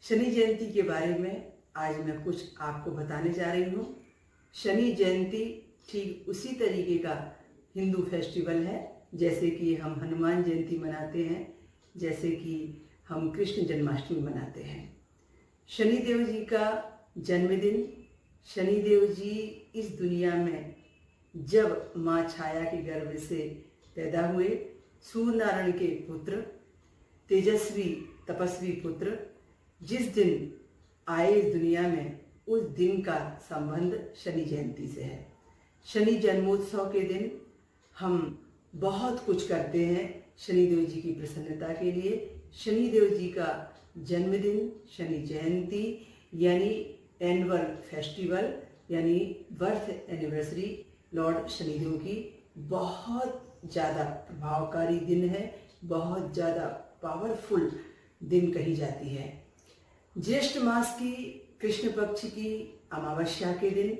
शनि जयंती के बारे में आज मैं कुछ आपको बताने जा रही हूँ। शनि जयंती ठीक उसी तरीके का हिंदू फेस्टिवल है जैसे कि हम हनुमान जयंती मनाते हैं, जैसे कि हम कृष्ण जन्माष्टमी मनाते हैं। शनिदेव जी का जन्मदिन, शनिदेव जी इस दुनिया में जब माँ छाया के गर्भ से पैदा हुए, सूर्य नारायण के पुत्र, तेजस्वी तपस्वी पुत्र, जिस दिन आए इस दुनिया में, उस दिन का संबंध शनि जयंती से है। शनि जन्मोत्सव के दिन हम बहुत कुछ करते हैं शनिदेव जी की प्रसन्नता के लिए। शनिदेव जी का जन्मदिन, शनि जयंती यानी एनुअल फेस्टिवल यानी बर्थ एनिवर्सरी लॉर्ड शनिदेव की बहुत ज़्यादा प्रभावकारी दिन है, बहुत ज़्यादा पावरफुल दिन कही जाती है। ज्येष्ठ मास की कृष्ण पक्ष की अमावस्या के दिन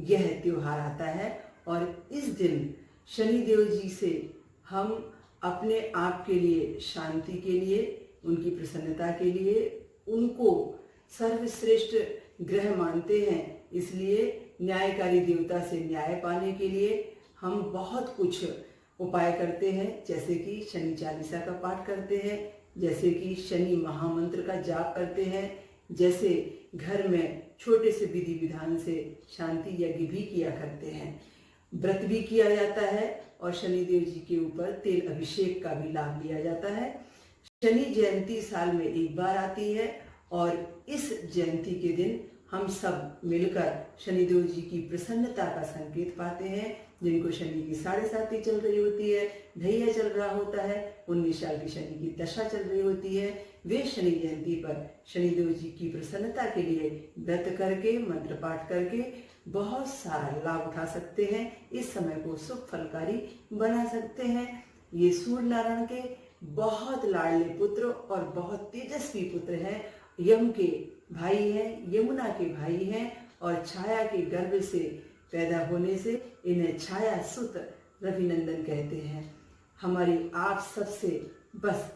यह त्योहार आता है और इस दिन शनिदेव जी से हम अपने आप के लिए, शांति के लिए, उनकी प्रसन्नता के लिए उनको सर्वश्रेष्ठ ग्रह मानते हैं। इसलिए न्यायकारी देवता से न्याय पाने के लिए हम बहुत कुछ उपाय करते हैं, जैसे कि शनि चालीसा का पाठ करते हैं, जैसे कि शनि महामंत्र का जाप करते हैं, जैसे घर में छोटे से विधि विधान से शांति यज्ञ भी किया करते हैं, व्रत भी किया जाता है और शनिदेव जी के ऊपर तेल अभिषेक का भी लाभ लिया जाता है। शनि जयंती साल में एक बार आती है और इस जयंती के दिन हम सब मिलकर शनिदेव जी की प्रसन्नता का संकेत पाते हैं। जिनको शनि की 7.5 चल रही होती है, ढैया चल रहा होता है, 19 साल की शनि की दशा चल रही होती है, वे शनि जयंती पर शनिदेव जी की प्रसन्नता के लिए व्रत करके, मंत्र पाठ करके बहुत सारा लाभ उठा सकते हैं। इस समय को शुभ फलकारी बना सकते हैं। ये सूर्य नारायण के बहुत लाडले पुत्र और बहुत तेजस्वी पुत्र हैं। यम के भाई हैं, यमुना के भाई हैं और छाया के गर्भ से पैदा होने से इन्हें छाया सुत रविनंदन कहते हैं। हमारी आप सबसे बस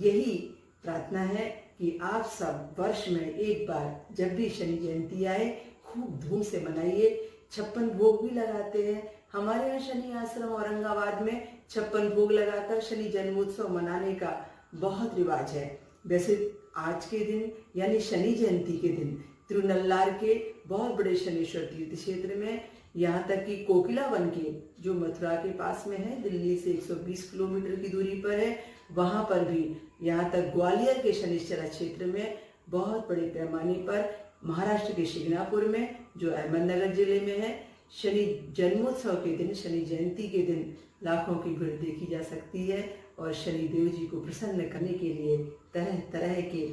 यही प्रार्थना है कि आप सब वर्ष में एक बार जब भी शनि जयंती आए खूब धूम से मनाइए। 56 भोग भी लगाते हैं। हमारे यहाँ शनि आश्रम औरंगाबाद में 56 भोग लगाकर शनि जन्मोत्सव मनाने का बहुत रिवाज है। वैसे आज के दिन यानी शनि जयंती के दिन तिरुनल्लार के बहुत बड़े शनीश्वर तीर्थ क्षेत्र में, यहाँ तक कि कोकिला वन के जो मथुरा के पास में है, दिल्ली से 120 किलोमीटर की दूरी पर है, वहाँ पर भी, यहाँ तक ग्वालियर के शनिश्चरा क्षेत्र में बहुत बड़े पैमाने पर, महाराष्ट्र के शिंगणापुर में जो अहमदनगर जिले में है, शनि जन्मोत्सव के दिन, शनि जयंती के दिन लाखों की भीड़ देखी जा सकती है। और शनिदेव जी को प्रसन्न करने के लिए तरह तरह के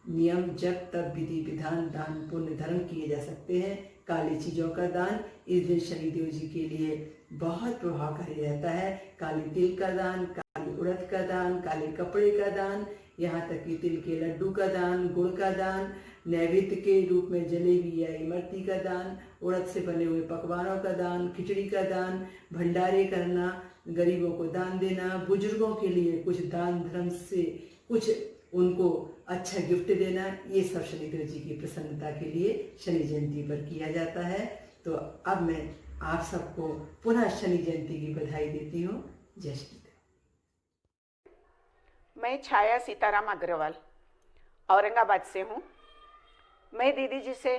नियम, जप, तप, विधि विधान, दान, पुण्य, धर्म किए जा सकते हैं। काली चीज़ों का दान इस दिन शनिदेव जी के लिए बहुत प्रभावकारी रहता है। काली तिल का दान, काली उड़द का दान, काले कपड़े का दान, यहाँ तक कि तिल के लड्डू का दान, गुड़ का दान, नैवेद्य के रूप में जलेबी या इमरती का दान, उड़द से बने हुए पकवानों का दान, खिचड़ी का दान, भंडारे करना, गरीबों को दान देना, बुजुर्गों के लिए कुछ दान धर्म से कुछ उनको अच्छा गिफ्ट देना, ये सब शनिदेव जी की प्रसन्नता के लिए शनि जयंती पर किया जाता है। तो अब मैं आप सबको पुनः शनि जयंती की बधाई देती हूँ। जय श्री देव। मैं छाया सीताराम अग्रवाल औरंगाबाद से हूँ। मैं दीदी जी से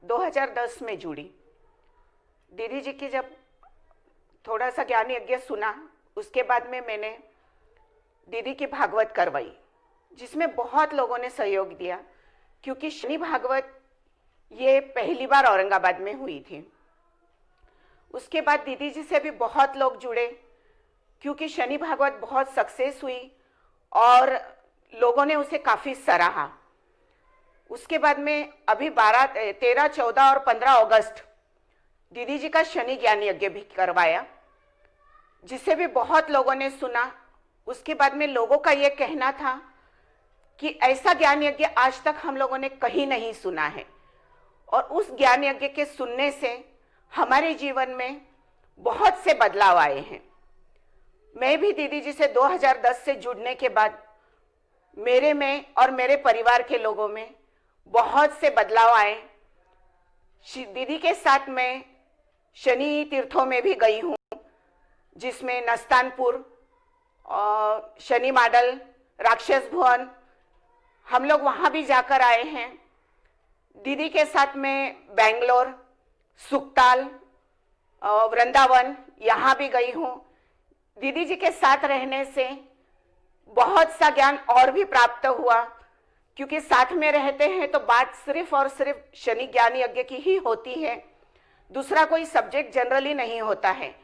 2010 में जुड़ी। दीदी जी की जब थोड़ा सा ज्ञान यज्ञ सुना, उसके बाद में मैंने दीदी की भागवत करवाई, जिसमें बहुत लोगों ने सहयोग दिया, क्योंकि शनि भागवत ये पहली बार औरंगाबाद में हुई थी। उसके बाद दीदी जी से भी बहुत लोग जुड़े, क्योंकि शनि भागवत बहुत सक्सेस हुई और लोगों ने उसे काफ़ी सराहा। उसके बाद में अभी 12, 13, 14 और 15 अगस्त दीदी जी का शनि ज्ञान यज्ञ भी करवाया, जिसे भी बहुत लोगों ने सुना। उसके बाद में लोगों का ये कहना था कि ऐसा ज्ञान यज्ञ आज तक हम लोगों ने कहीं नहीं सुना है, और उस ज्ञान यज्ञ के सुनने से हमारे जीवन में बहुत से बदलाव आए हैं। मैं भी दीदी जी से 2010 से जुड़ने के बाद मेरे में और मेरे परिवार के लोगों में बहुत से बदलाव आए। दीदी के साथ मैं शनि तीर्थों में भी गई हूँ, जिसमें नस्तानपुर, शनि माडल, राक्षस भवन, हम लोग वहाँ भी जाकर आए हैं। दीदी के साथ मैं बेंगलोर, सुकताल, वृंदावन यहाँ भी गई हूँ। दीदी जी के साथ रहने से बहुत सा ज्ञान और भी प्राप्त हुआ, क्योंकि साथ में रहते हैं तो बात सिर्फ और सिर्फ शनि ज्ञान यज्ञ की ही होती है, दूसरा कोई सब्जेक्ट जनरली नहीं होता है।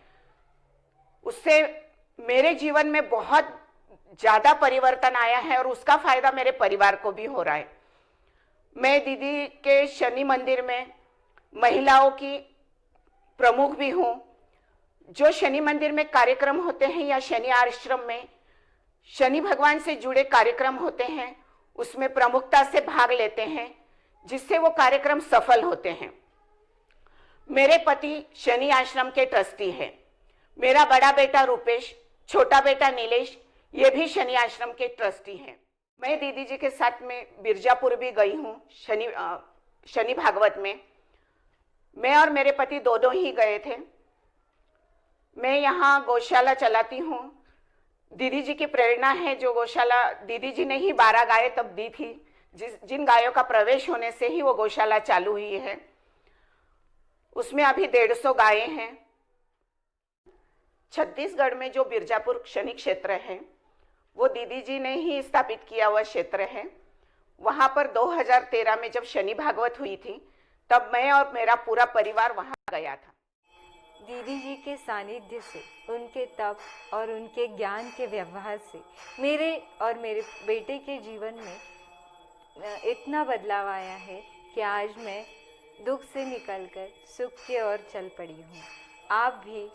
उससे मेरे जीवन में बहुत ज़्यादा परिवर्तन आया है और उसका फायदा मेरे परिवार को भी हो रहा है। मैं दीदी के शनि मंदिर में महिलाओं की प्रमुख भी हूँ। जो शनि मंदिर में कार्यक्रम होते हैं या शनि आश्रम में शनि भगवान से जुड़े कार्यक्रम होते हैं, उसमें प्रमुखता से भाग लेते हैं, जिससे वो कार्यक्रम सफल होते हैं। मेरे पति शनि आश्रम के ट्रस्टी है। मेरा बड़ा बेटा रूपेश, छोटा बेटा नीलेश, ये भी शनि आश्रम के ट्रस्टी हैं। मैं दीदी जी के साथ में बिरजापुर भी गई हूँ शनि भागवत में। मैं और मेरे पति दोनों ही गए थे। मैं यहाँ गौशाला चलाती हूँ। दीदी जी की प्रेरणा है, जो गौशाला दीदी जी ने ही 12 गायें तब दी थी, जिन गायों का प्रवेश होने से ही वो गौशाला चालू हुई है। उसमें अभी 150 गायें हैं। छत्तीसगढ़ में जो बिरजापुर शनि क्षेत्र है, वो दीदी जी ने ही स्थापित किया हुआ क्षेत्र है। वहाँ पर 2013 में जब शनि भागवत हुई थी, तब मैं और मेरा पूरा परिवार वहाँ गया था। दीदी जी के सानिध्य से, उनके तप और उनके ज्ञान के व्यवहार से मेरे और मेरे बेटे के जीवन में इतना बदलाव आया है कि आज मैं दुख से निकलकर सुख की ओर चल पड़ी हूँ। आप भी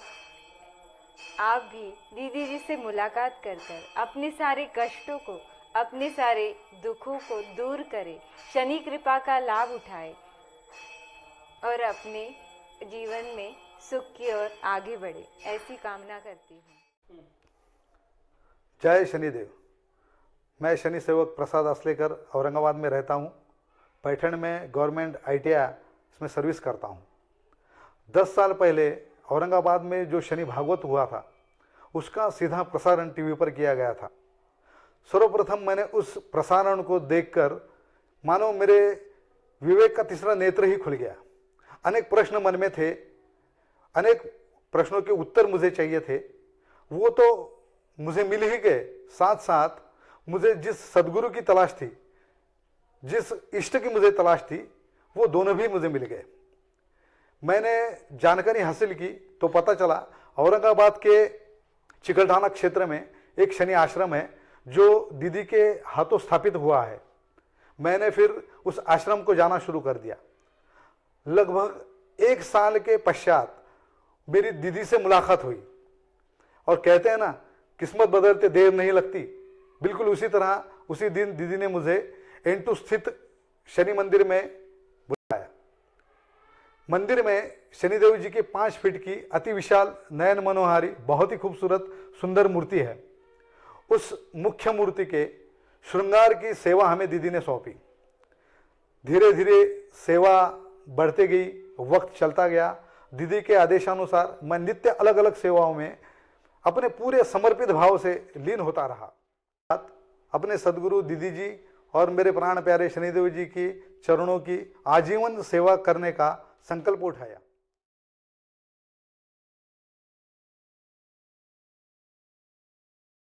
दीदी जी से मुलाकात कर अपने सारे कष्टों को, अपने सारे दुखों को दूर करें, शनि कृपा का लाभ उठाएं और अपने जीवन में सुख की ओर आगे बढ़े, ऐसी कामना करती हूँ। जय शनिदेव। मैं शनि सेवक प्रसाद असलेकर औरंगाबाद में रहता हूँ। पैठण में गवर्नमेंट ITI इसमें सर्विस करता हूँ। 10 साल पहले औरंगाबाद में जो शनि भागवत हुआ था, उसका सीधा प्रसारण टीवी पर किया गया था। सर्वप्रथम मैंने उस प्रसारण को देखकर मानो मेरे विवेक का तीसरा नेत्र ही खुल गया। अनेक प्रश्न मन में थे, अनेक प्रश्नों के उत्तर मुझे चाहिए थे, वो तो मुझे मिल ही गए। साथ साथ मुझे जिस सदगुरु की तलाश थी, जिस इष्ट की मुझे तलाश थी, वो दोनों भी मुझे मिल गए। मैंने जानकारी हासिल की तो पता चला औरंगाबाद के चिकलठाना क्षेत्र में एक शनि आश्रम है जो दीदी के हाथों स्थापित हुआ है। मैंने फिर उस आश्रम को जाना शुरू कर दिया। लगभग 1 साल के पश्चात मेरी दीदी से मुलाकात हुई और कहते हैं ना, किस्मत बदलते देर नहीं लगती। बिल्कुल उसी तरह उसी दिन दीदी ने मुझे N2 स्थित शनि मंदिर में बुलाया। मंदिर में शनिदेव जी की 5 फीट की अति विशाल नयन मनोहारी बहुत ही खूबसूरत सुंदर मूर्ति है। उस मुख्य मूर्ति के श्रृंगार की सेवा हमें दीदी ने सौंपी। धीरे धीरे सेवा बढ़ती गई, वक्त चलता गया। दीदी के आदेशानुसार मैं नित्य अलग अलग सेवाओं में अपने पूरे समर्पित भाव से लीन होता रहा। अपने सदगुरु दीदी जी और मेरे प्राण प्यारे शनिदेव जी की चरणों की आजीवन सेवा करने का संकल्प उठाया।